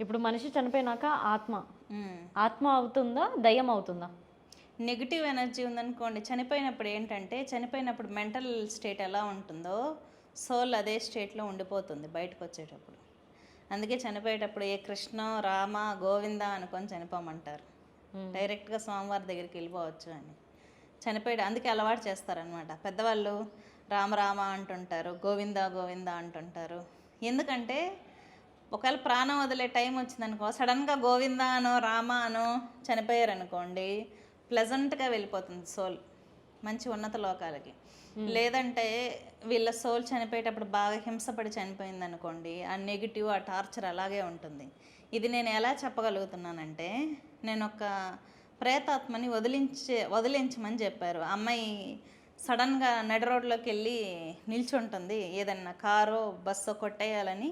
ఇప్పుడు మనిషి చనిపోయినాక ఆత్మ ఆత్మ అవుతుందా, దయ్యం అవుతుందా? నెగిటివ్ ఎనర్జీ ఉందనుకోండి, చనిపోయినప్పుడు ఏంటంటే చనిపోయినప్పుడు మెంటల్ స్టేట్ ఎలా ఉంటుందో సోల్ అదే స్టేట్లో ఉండిపోతుంది బయటకు వచ్చేటప్పుడు. అందుకే చనిపోయేటప్పుడు ఏ కృష్ణ రామ గోవింద అనుకొని చనిపోమంటారు. డైరెక్ట్గా స్వామివారి దగ్గరికి వెళ్ళిపోవచ్చు అని అందుకే అలవాటు చేస్తారనమాట పెద్దవాళ్ళు. రామ రామ అంటుంటారు, గోవింద గోవింద అంటుంటారు. ఎందుకంటే ఒకవేళ ప్రాణం వదిలే టైం వచ్చిందనుకో, సడన్గా గోవింద అనో రామ అనో చనిపోయారనుకోండి, ప్లెజెంట్గా వెళ్ళిపోతుంది సోల్ మంచి ఉన్నత లోకాలకి. లేదంటే వీళ్ళ సోల్ చనిపోయేటప్పుడు బాగా హింసపడి చనిపోయింది అనుకోండి, ఆ నెగిటివ్ ఆ టార్చర్ అలాగే ఉంటుంది. ఇది నేను ఎలా చెప్పగలుగుతున్నానంటే, నేను ఒక ప్రేతాత్మని వదిలించమని చెప్పారు. అమ్మాయి సడన్గా నడి రోడ్లోకి వెళ్ళి నిల్చుంటుంది, ఏదన్నా కారో బస్సో కొట్టేయాలని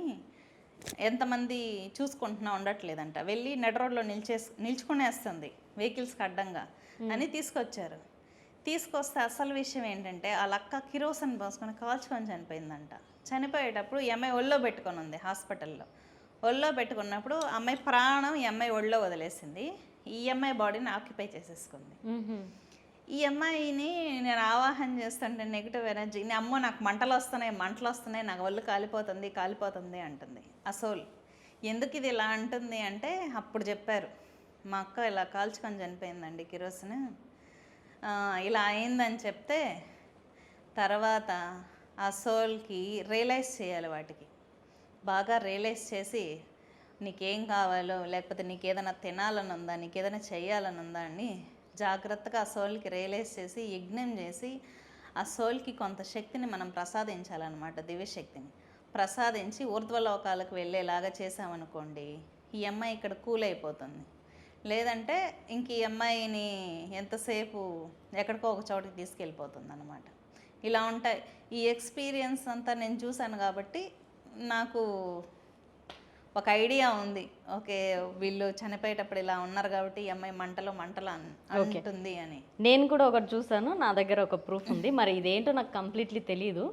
ఎంతమంది చూసుకుంటున్నా ఉండట్లేదంట, వెళ్ళి నడి రోడ్లో నిల్చుకునేస్తుంది వెహికల్స్కి అడ్డంగా అని తీసుకొచ్చారు. తీసుకొస్తే అసలు విషయం ఏంటంటే ఆ లక్క కిరోసిన్ పోసుకొని కాల్చుకొని చనిపోయిందంట. చనిపోయేటప్పుడు ఈ అమ్మాయి ఒళ్ళో పెట్టుకొని ఉంది హాస్పిటల్లో. ఒళ్ళో పెట్టుకున్నప్పుడు అమ్మాయి ప్రాణం ఈ అమ్మాయి ఒళ్ళో వదిలేసింది, ఈ అమ్మాయి బాడీని ఆక్యుపై చేసేసుకుంది. ఈ అమ్మాయిని నేను ఆవాహన చేస్తుంటే నెగిటివ్ ఎనర్జీని, అమ్మో నాకు మంటలు వస్తున్నాయి, నాకు ఒళ్ళు కాలిపోతుంది అంటుంది ఆ సోల్. ఎందుకు ఇది ఇలా అంటుంది అంటే, అప్పుడు చెప్పారు మా అక్క ఇలా కాల్చుకొని చనిపోయిందండి కిరోసిన్, ఇలా అయిందని చెప్తే తర్వాత ఆ సోల్కి రియలైజ్ చేయాలి, వాటికి బాగా రియలైజ్ చేసి నీకేం కావాలో, లేకపోతే నీకు ఏదైనా తినాలని ఉందా, నీకు ఏదైనా చేయాలని ఉందా అని జాగ్రత్తగా ఆ సోల్కి రియలైజ్ చేసి యజ్ఞం చేసి ఆ సోల్కి కొంత శక్తిని మనం ప్రసాదించాలన్నమాట, దివ్యశక్తిని ప్రసాదించి ఊర్ధ్వలోకాలకు వెళ్ళేలాగా చేసామనుకోండి, ఈ అమ్మాయి ఇక్కడ కూల్ అయిపోతుంది. లేదంటే ఇంక ఈ అమ్మాయిని ఎంతసేపు ఎక్కడికో ఒక చోటికి తీసుకెళ్ళిపోతుంది అన్నమాట. ఇలా ఉంటాయి. ఈ ఎక్స్పీరియన్స్ అంతా నేను చూశాను కాబట్టి నాకు ఒక ఐడియా ఉంది. ఓకే, వీళ్ళు చనిపోయేటప్పుడు ఇలా ఉన్నారు కాబట్టి ఈ అమ్మాయి మంటలు అంటుంది అని. నేను కూడా ఒకటి చూసాను, నా దగ్గర ఒక ప్రూఫ్ ఉంది. మరి ఇదేంటో నాకు కంప్లీట్లీ తెలియదు,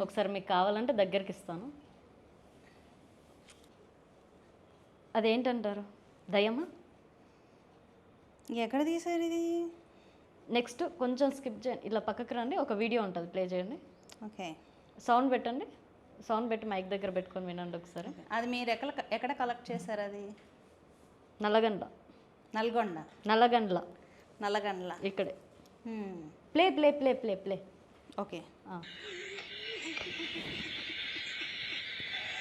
ఒకసారి మీకు కావాలంటే దగ్గరికి ఇస్తాను. అదేంటంటారు, దయ్యమా? ఎక్కడ తీసారు ఇది? నెక్స్ట్ కొంచెం స్కిప్ చేయండి, ఇలా పక్కకి రండి, ఒక వీడియో ఉంటుంది, ప్లే చేయండి. ఓకే, సౌండ్ పెట్టండి, సౌండ్ పెట్టి మైక్ దగ్గర పెట్టుకొని వినండి ఒకసారి. అది మీరు ఎక్కడ కలెక్ట్ చేశారు? అది నల్లగండ్ల ఇక్కడే. Play play play play play okay,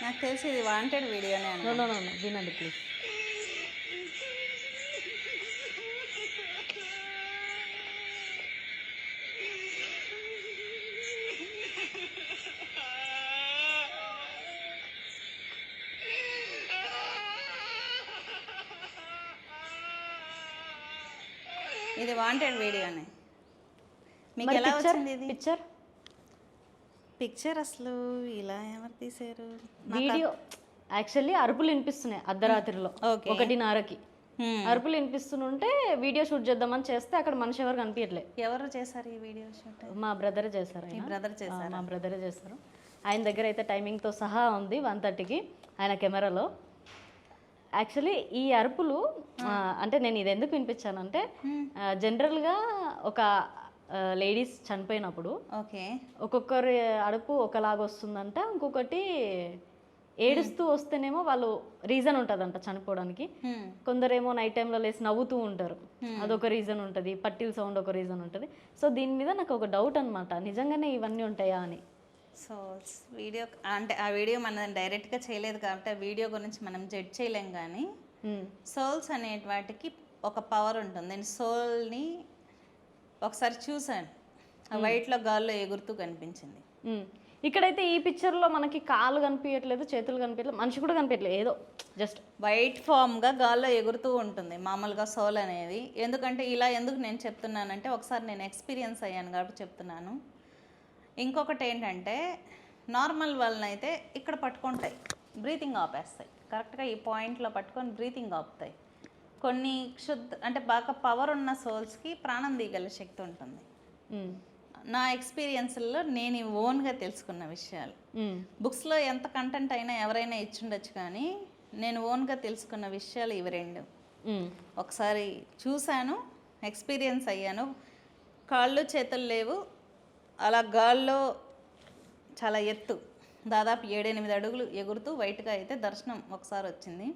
నాకు తెలిసి ఇది వాంటెడ్ వీడియోనే. వినండి ప్లీజ్. ఇది వాంటెడ్ వీడియోనే. మీకు ఎలా వచ్చింది ఇది పిక్చర్? అసలు ఇలా ఎవరు తీసారు వీడియో? యాక్చువల్లీ అరుపులు వినిపిస్తున్నాయి అర్ధరాత్రిలో 1:30కి అరుపులు వినిపిస్తుంటే వీడియో షూట్ చేద్దామని చేస్తే అక్కడ మనిషి ఎవరు కనిపించట్లేదు. ఎవరు చేశారు ఈ వీడియో షూట్? మా బ్రదర్ చేశారు. మా బ్రదరే చేశారు. ఆయన దగ్గర అయితే టైమింగ్తో సహా ఉంది 1:30కి ఆయన కెమెరాలో. యాక్చువల్లీ ఈ అరుపులు అంటే నేను ఇది ఎందుకు వినిపించానంటే, జనరల్గా ఒక లేడీస్ చనిపోయినప్పుడు ఒక్కొక్కరి అరుపు ఒకలాగా వస్తుందంట. ఇంకొకటి ఏడుస్తూ వస్తేనేమో వాళ్ళు రీజన్ ఉంటుందంట చనిపోవడానికి. కొందరేమో నైట్ టైంలో లేసి నవ్వుతూ ఉంటారు, అదొక రీజన్ ఉంటుంది. పట్టిల్ సౌండ్ ఒక రీజన్ ఉంటుంది. సో దీని మీద నాకు ఒక డౌట్ అనమాట, నిజంగానే ఇవన్నీ ఉంటాయా అని. సో వీడియో అంటే ఆ వీడియో మనం డైరెక్ట్గా చేయలేదు కాబట్టి ఆ వీడియో గురించి మనం జడ్జ్ చేయలేం. కానీ సోల్స్ అనే వాటికి ఒక పవర్ ఉంటుంది. నేను సోల్ని ఒకసారి చూసాను, ఆ వైట్లో గాల్లో ఎగురుతూ కనిపించింది. ఇక్కడైతే ఈ పిక్చర్లో మనకి కాళ్ళు కనిపించట్లేదు, చేతులు కనిపించట్లేదు, మనిషి కూడా కనిపించట్లేదు, ఏదో జస్ట్ వైట్ ఫామ్గా గాల్లో ఎగురుతూ ఉంటుంది మామూలుగా సోల్ అనేది. ఎందుకంటే ఇలా ఎందుకు నేను చెప్తున్నానంటే, ఒకసారి నేను ఎక్స్పీరియన్స్ అయ్యాను కాబట్టి చెప్తున్నాను. ఇంకొకటి ఏంటంటే, నార్మల్ వాళ్ళని అయితే ఇక్కడ పట్టుకుంటాయి, బ్రీతింగ్ ఆపేస్తాయి. కరెక్ట్గా ఈ పాయింట్లో పట్టుకొని బ్రీతింగ్ ఆపుతాయి. కొన్ని అంటే బాగా పవర్ ఉన్న సోల్స్కి ప్రాణం తీయగల శక్తి ఉంటుంది. నా ఎక్స్పీరియన్స్లో నేను ఓన్గా తెలుసుకున్న విషయాలు. బుక్స్లో ఎంత కంటెంట్ అయినా ఎవరైనా ఇచ్చుండొచ్చు, కానీ నేను ఓన్గా తెలుసుకున్న విషయాలు ఇవి రెండు. మ్మ్. ఒకసారి చూశాను, ఎక్స్పీరియన్స్ అయ్యాను. కాళ్ళు చేతులు లేవు, అలా గాల్లో చాలా ఎత్తు, దాదాపు 7-8 అడుగులు ఎగురుతూ వైట్గా అయితే దర్శనం ఒకసారి వచ్చింది.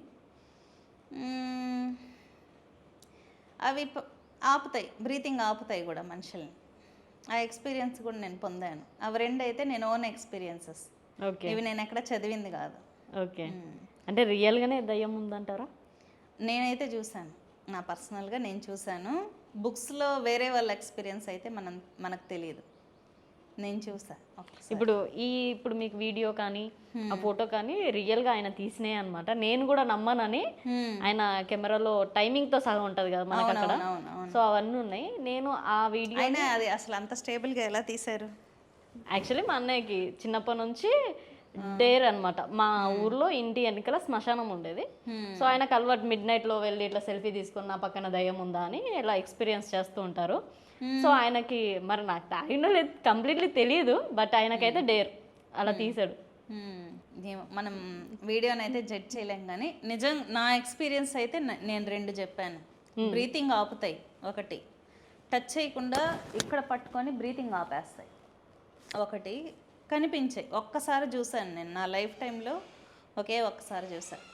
అవి ఆపుతాయి, బ్రీతింగ్ ఆపుతాయి కూడా మనుషుల్ని. ఆ ఎక్స్పీరియన్స్ కూడా నేను పొందాను. అవి రెండు అయితే నేను ఓన్ ఎక్స్పీరియన్సెస్, ఓకే ఇవి నేను ఎక్కడ చదివింది కాదు. ఓకే. అంటే రియల్గానే దయ్యం ఉందంటారా? నేనైతే చూశాను, నా పర్సనల్గా నేను చూశాను. బుక్స్లో వేరే వాళ్ళ ఎక్స్పీరియన్స్ అయితే మనకు తెలియదు, నేను చూసా. ఇప్పుడు మీకు వీడియో కానీ ఆ ఫోటో కానీ రియల్గా ఆయన తీసినాయి అనమాట. నేను కూడా నమ్మనని, ఆయన కెమెరాలో టైమింగ్తో సహా ఉంటుంది కదా మనకు అక్కడ, సో అవన్నీ ఉన్నాయి. నేను ఆ వీడియో అయినా అది అసలు అంత స్టేబుల్గా ఎలా తీశారు? యాక్చువల్లీ మా అన్నయ్యకి చిన్నప్పటి నుంచి డేర్ అనమాట. మా ఊర్లో ఇంటి వెనకాల శ్మశానం ఉండేది. సో ఆయనకు అలవాటు మిడ్ నైట్లో వెళ్ళి ఇట్లా సెల్ఫీ తీసుకుని నా పక్కన దయ్యం ఉందా అని ఇలా ఎక్స్పీరియన్స్ చేస్తూ ఉంటారు. సో ఆయనకి మరి నాకు తాగిన లేదు కంప్లీట్లీ తెలియదు, బట్ ఆయనకైతే డేర్ అలా తీసాడు. మనం వీడియోని అయితే జడ్జ్ చేయలేం, కానీ నిజం నా ఎక్స్పీరియన్స్ అయితే నేను రెండు చెప్పాను. బ్రీతింగ్ ఆపుతాయి, ఒకటి టచ్ చేయకుండా ఇక్కడ పట్టుకొని బ్రీతింగ్ ఆపేస్తాయి, ఒకటి కనిపించాయి. ఒక్కసారి చూశాను నేను నా లైఫ్ టైంలో, ఒకే ఒక్కసారి చూసాను.